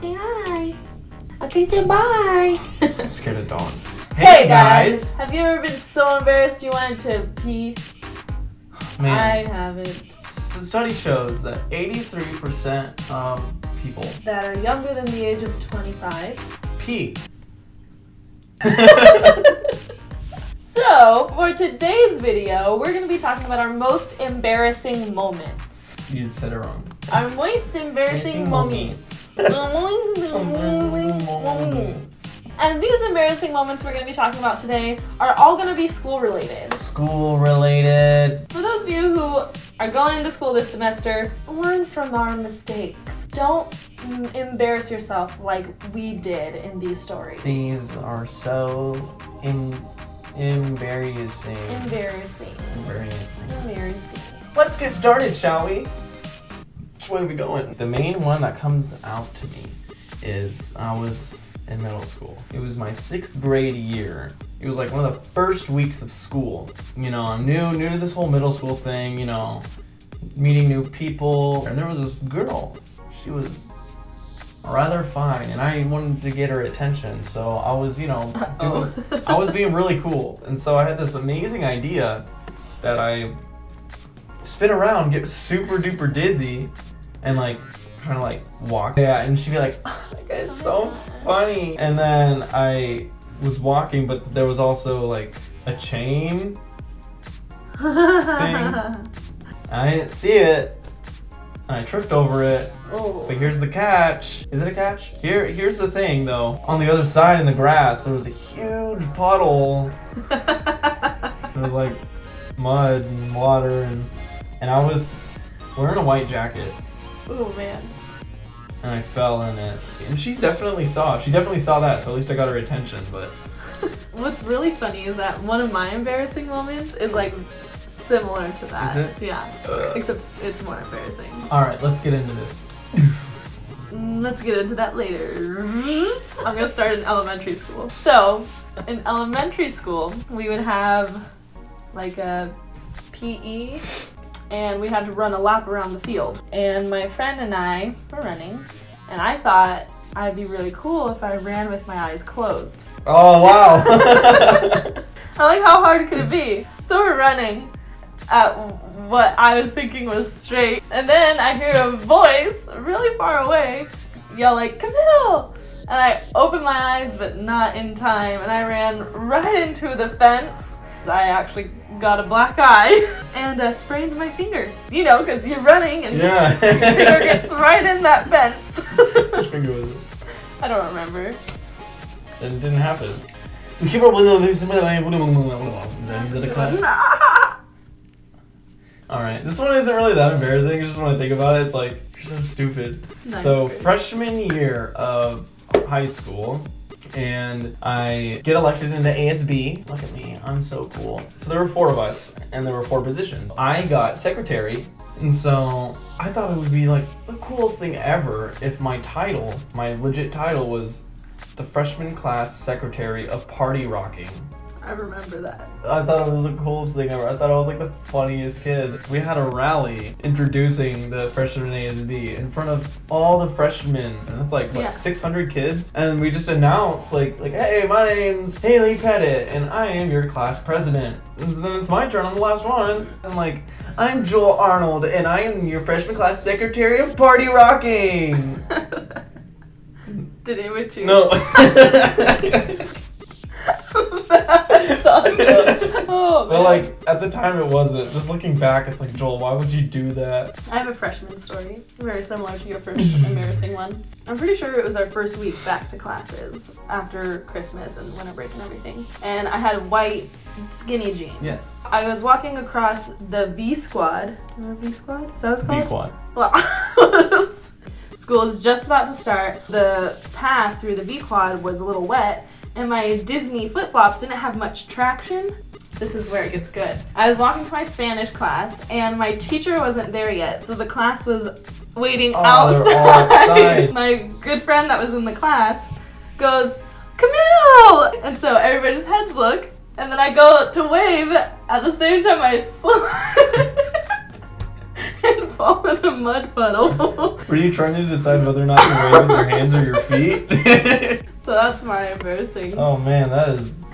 Say hi. Okay, say bye. I'm scared of dogs. Hey guys! Have you ever been so embarrassed you wanted to pee? Man, I haven't. study shows that 83% of people That are younger than the age of 25. pee. So, for today's video, we're going to be talking about our most embarrassing moments. You just said it wrong. Our most embarrassing moments. And these embarrassing moments we're going to be talking about today are all going to be school related. School related. For those of you who are going into school this semester, learn from our mistakes. Don't embarrass yourself like we did in these stories. These are so embarrassing. Embarrassing. Let's get started, shall we? Which way are we going? The main one that comes out to me is I was in middle school. It was my 6th grade year. It was like one of the first weeks of school. You know, I'm new to this whole middle school thing, you know, meeting new people. And there was this girl. She was rather fine, and I wanted to get her attention. So I was, you know, I was being really cool. And so I had this amazing idea that I spin around, get super duper dizzy, and like trying to like walk. Yeah, and she'd be like, oh, that guy's so funny. And then I was walking, but there was also like a chain thing. I didn't see it. I tripped over it. Oh. But here's the catch. Is it a catch? Here's the thing though. On the other side in the grass, there was a huge puddle. It was like mud and water, and I was wearing a white jacket. Oh man. And I fell in it. And she definitely saw that, so at least I got her attention, but What's really funny is that one of my embarrassing moments is like similar to that. Is it? Yeah. Except it's more embarrassing. alright, let's get into this. Let's get into that later. I'm gonna start in elementary school. So, in elementary school, we would have like a PE, and we had to run a lap around the field. And my friend and I were running, and I thought I'd be really cool if I ran with my eyes closed. Oh wow! I'm like, how hard could it be? So we're running at what I was thinking was straight, and then I hear a voice really far away yell like, Camille! And I opened my eyes, but not in time, and I ran right into the fence. I actually got a black eye and sprained my finger. You know, because you're running and Yeah. your finger gets right in that fence. Which finger was it? I don't remember. And it didn't happen. So keep up with those. Is that a clap? Alright, this one isn't really that embarrassing. Just when I think about it, it's like, you're so stupid. So, freshman year of high school, and I get elected into ASB. Look at me, I'm so cool. So there were 4 of us, and there were 4 positions. I got secretary, and so I thought it would be like the coolest thing ever if my title, my legit title, was the freshman class secretary of party rocking. I remember that. I thought it was the coolest thing ever. I thought I was like the funniest kid. We had a rally introducing the freshman ASB in front of all the freshmen, and it's like, what, 600 kids? And we just announced like, hey, my name's Haley Pettit, and I am your class president. And then it's my turn, I'm the last one. I'm like, I'm Joel Arnold, and I am your freshman class secretary of party rocking. Did anyone choose? No. That's awesome. Oh, But like, at the time it wasn't. Just looking back, it's like, Joel, why would you do that? I have a freshman story, very similar to your first embarrassing one. I'm pretty sure it was our first week back to classes after Christmas and winter break and everything. And I had white skinny jeans. Yes. I was walking across the V Squad. Remember V Squad? Is that what it's called? B-quad. Well, school is just about to start. The path through the V Quad was a little wet, and my Disney flip-flops didn't have much traction. This is where it gets good. I was walking to my Spanish class, and my teacher wasn't there yet, so the class was waiting outside. My good friend that was in the class goes, Camille! And so everybody's heads look, and then I go to wave, at the same time I slip and fall in a mud puddle. Were you trying to decide whether or not to wave with your hands or your feet? So that's my embarrassing. Oh man, that's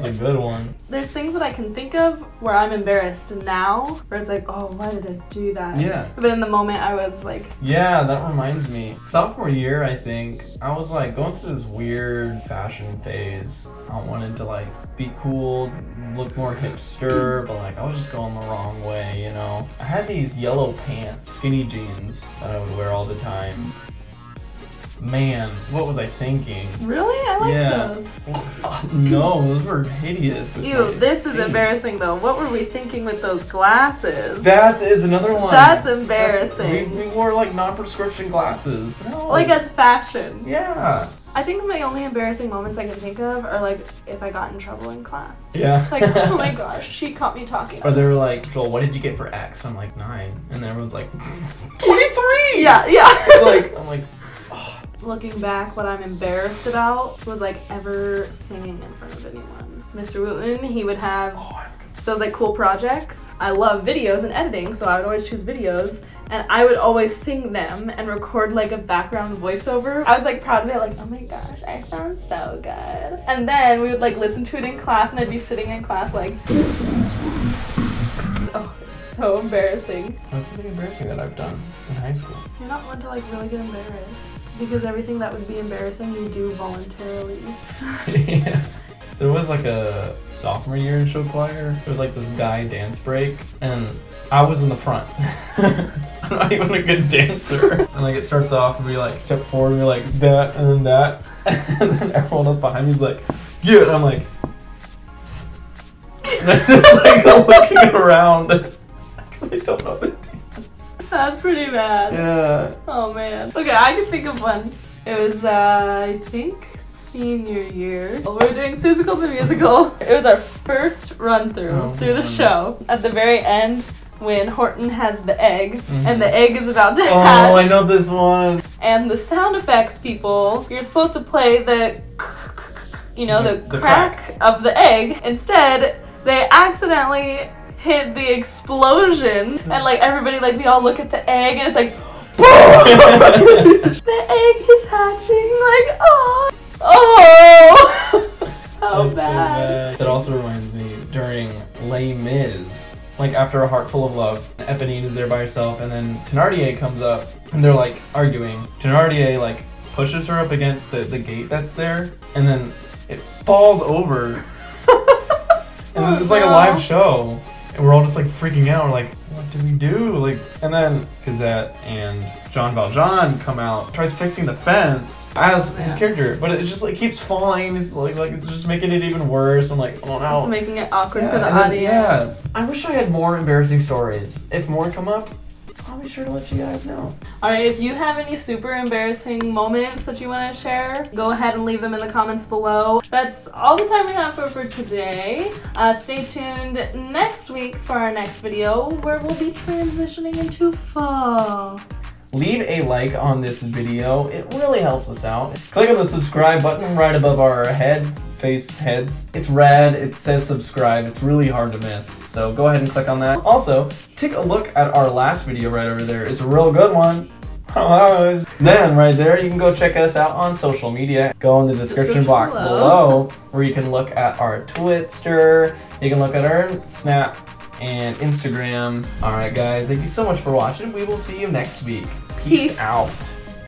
a good one. There's things that I can think of where I'm embarrassed now, where it's like, oh, why did I do that? Yeah. But in the moment, I was like... Yeah, that reminds me. Sophomore year, I think, I was like going through this weird fashion phase. I wanted to like be cool, look more hipster, but like I was just going the wrong way, you know? I had these yellow pants, skinny jeans, that I would wear all the time. Man, what was I thinking? Really? I like those. No, those were hideous. Ew, this is embarrassing though. What were we thinking with those glasses? That is another one. That's embarrassing. We wore like non-prescription glasses. No. Like as fashion. Yeah. I think my only embarrassing moments I can think of are like if I got in trouble in class. Yeah. Like, oh my gosh, she caught me talking. Or they were like, Joel, what did you get for X? I'm like, 9. And then everyone's like, 23! Yeah. I'm like, Looking back, what I'm embarrassed about was like ever singing in front of anyone. Mr. Wooten, he would have those like cool projects. I love videos and editing, so I would always choose videos, and I would always sing them and record like a background voiceover. I was like proud of it, like, oh my gosh, I sound so good. And then we would like listen to it in class, and I'd be sitting in class like, oh, so embarrassing. That's something embarrassing that I've done in high school. You're not one to like really get embarrassed. Because everything that would be embarrassing, you do voluntarily. Yeah. There was like a sophomore year in show choir. There was like this guy dance break, and I was in the front. I'm not even a good dancer. And like it starts off, and we like step forward, and we're like that, and then that. And then everyone else behind me is like, yeah, and I'm like, and I'm just like looking around. Because I don't know the dance. That's pretty bad. Yeah. Oh man. Okay, I can think of one. It was, I think, senior year. We were doing Seussical the Musical. It was our first run through the show. At the very end, when Horton has the egg, and the egg is about to hatch. Oh, I know this one. And the sound effects people, you're supposed to play the, you know, the crack of the egg. Instead, they accidentally hit the explosion, and like everybody, like we all look at the egg, and it's like, boom! The egg is hatching, like, oh, how bad. So bad. That also reminds me, during Les Mis, like after A Heart Full of Love, Eponine is there by herself, and then Thénardier comes up, and they're like arguing. Thénardier like pushes her up against the gate that's there, and then it falls over, and it's like a live show. And we're all just like freaking out. We're like, what do we do? Like, and then Cosette and Jean Valjean come out, tries fixing the fence as his character, but it just like keeps falling. It's like it's just making it even worse. I'm like, oh no. It's making it awkward for the audience. I wish I had more embarrassing stories. If more come up, I'll be sure to let you guys know. Alright, if you have any super embarrassing moments that you want to share, go ahead and leave them in the comments below. That's all the time we have for today. Stay tuned next week for our next video, where we'll be transitioning into fall. Leave a like on this video. It really helps us out. Click on the subscribe button right above our heads. It's red, it says subscribe. It's really hard to miss. So go ahead and click on that. Also, take a look at our last video right over there. It's a real good one. Then right there, you can go check us out on social media. Go in the description box below, where you can look at our Twitter, you can look at our Snap and Instagram. Alright guys, thank you so much for watching. We will see you next week. Peace out.